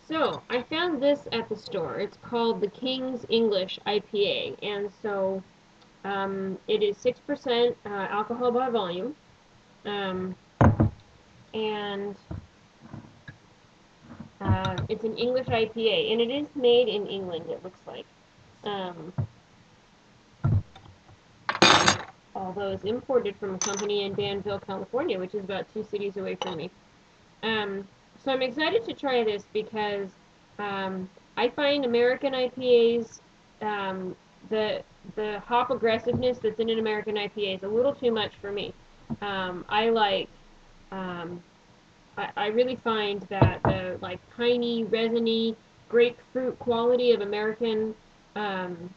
So, I found this at the store. It's called the King's English IPA, and so it is 6% alcohol by volume, um, and it's an English IPA, and it is made in England, it looks like. Um, Although it's imported from a company in Danville, California, which is about 2 cities away from me. So I'm excited to try this because I find American IPAs, the hop aggressiveness that's in an American IPA is a little too much for me. Um, I really find that the like piney, resiny, grapefruit quality of American um,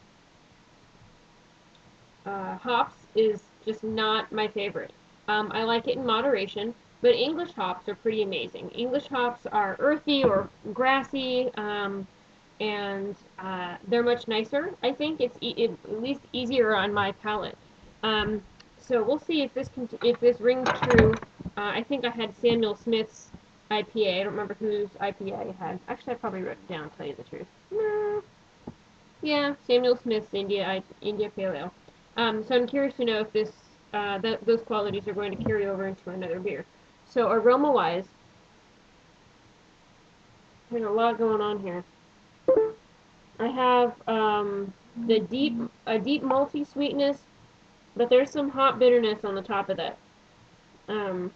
hops is just not my favorite. I like it in moderation, but English hops are pretty amazing. English hops are earthy or grassy, and they're much nicer. I think it's at least easier on my palate. Um, so we'll see if this rings true. I think I had Samuel Smith's IPA. I don't remember whose IPA I had. Actually, I probably wrote it down. To tell you the truth. No. Yeah, Samuel Smith's India Pale Ale. So I'm curious to know if those qualities are going to carry over into another beer. So aroma-wise, there's a lot going on here. I have a deep malty sweetness, but there's some hot bitterness on the top of that. Um,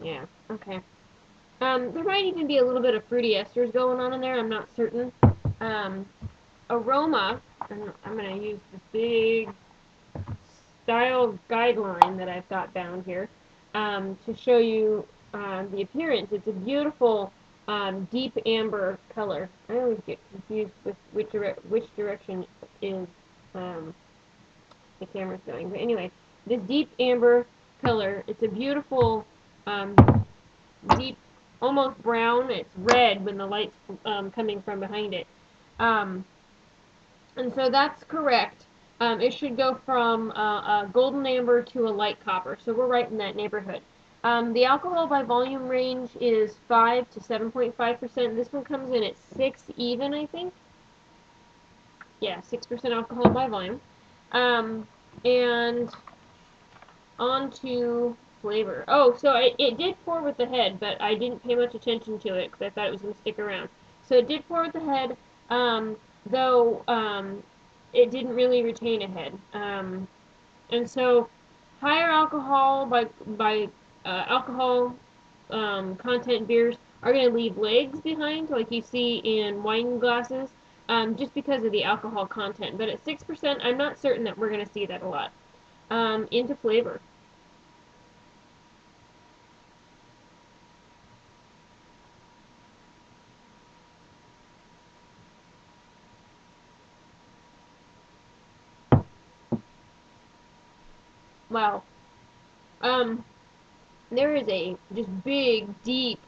yeah, okay. There might even be a little bit of fruity esters going on in there. I'm not certain. Um, Aroma, and I'm going to use this big style guideline that I've got down here to show you the appearance. It's a beautiful deep amber color. I always get confused with which direction is um, the camera's going. But anyway, this deep amber color. It's a beautiful um, deep, almost brown. It's red when the light's coming from behind it. Um, and so that's correct. It should go from a golden amber to a light copper. So we're right in that neighborhood. The alcohol by volume range is 5 to 7.5%. This one comes in at 6 even, I think. Yeah, 6% alcohol by volume. And on to flavor. Oh, so it did pour with the head, but I didn't pay much attention to it because I thought it was going to stick around. So it did pour with the head, though it didn't really retain a head. And so higher alcohol alcohol content beers are going to leave legs behind, like you see in wine glasses, just because of the alcohol content. But at 6%, I'm not certain that we're going to see that a lot. Into flavor. Wow. Um, there is a just big, deep,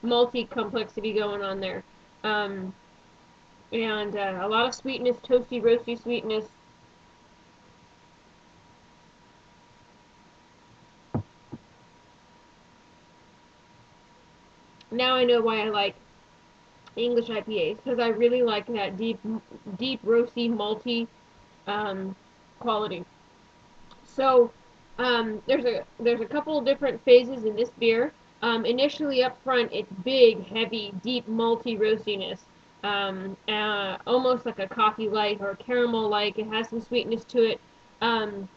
multi-complexity going on there. Um, and a lot of sweetness, toasty, roasty sweetness. Now I know why I like English IPAs, because I really like that deep, roasty, malty um, quality. So there's a couple of different phases in this beer. Initially up front, it's big, heavy, deep, malty roastiness, almost like a coffee like or a caramel like. It has some sweetness to it, um,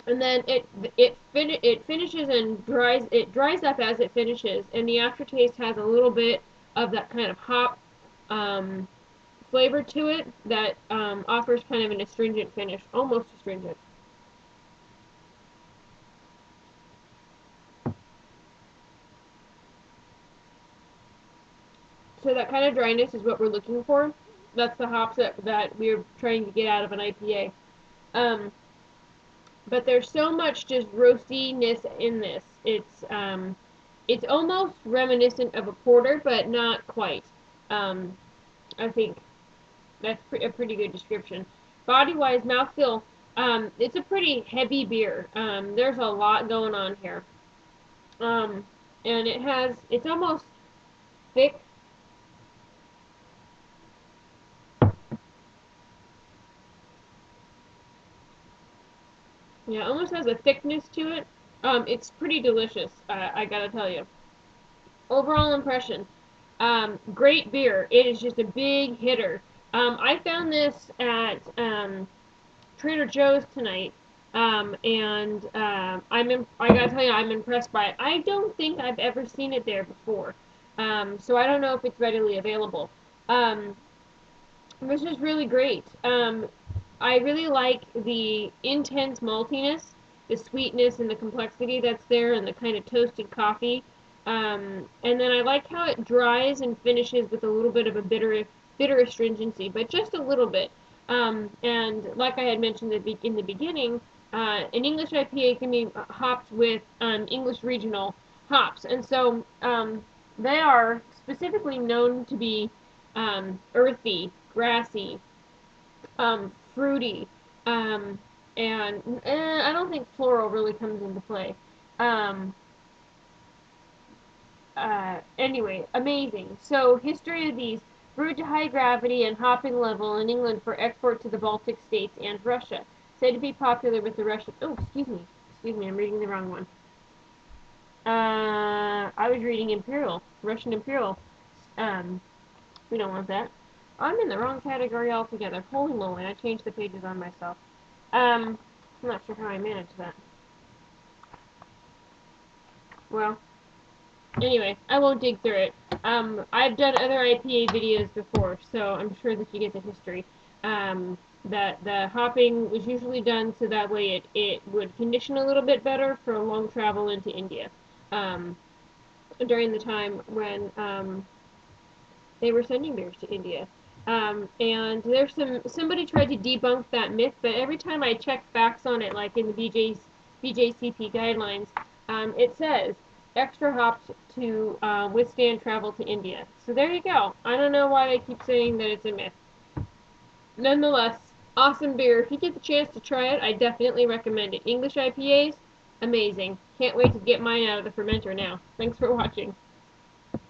and then it finishes and dries up as it finishes, and the aftertaste has a little bit of that kind of hop um, flavor to it that offers kind of an astringent finish, almost astringent. So that kind of dryness is what we're looking for. That's the hops that we're trying to get out of an IPA. Um, but there's so much just roastiness in this. It's almost reminiscent of a porter, but not quite. I think that's a pretty good description. Body-wise, mouthfeel, it's a pretty heavy beer. There's a lot going on here. Um, and it's almost thick. Yeah, it almost has a thickness to it. It's pretty delicious, I gotta tell you. Overall impression, great beer. It is just a big hitter. I found this at Trader Joe's tonight, and I gotta tell you, I'm impressed by it. I don't think I've ever seen it there before, so I don't know if it's readily available. Um, this is really great. I really like the intense maltiness, the sweetness and the complexity that's there, and the kind of toasted coffee. And then I like how it dries and finishes with a little bit of a bitter astringency, but just a little bit. And like I had mentioned in the beginning, an English IPA can be hopped with English regional hops, and so they are specifically known to be earthy, grassy, fruity, and I don't think floral really comes into play. Um, anyway, amazing. So, history of these brewed to high gravity and hopping level in England for export to the Baltic states and Russia. Said to be popular with the Russian. Oh, excuse me, I'm reading the wrong one. I was reading Imperial, Russian Imperial. Um, we don't want that. I'm in the wrong category altogether. Holy moly, I changed the pages on myself. I'm not sure how I managed that. Well, anyway, I won't dig through it. I've done other IPA videos before, so I'm sure that you get the history. That the hopping was usually done so that way it would condition a little bit better for a long travel into India. Um, during the time when they were sending beers to India. And there's somebody tried to debunk that myth, but every time I check facts on it, like in the BJCP guidelines, it says extra hopped to withstand travel to India. So there you go. I don't know why they keep saying that it's a myth. Nonetheless, awesome beer. If you get the chance to try it, I definitely recommend it. English IPAs, amazing. Can't wait to get mine out of the fermenter now. Thanks for watching.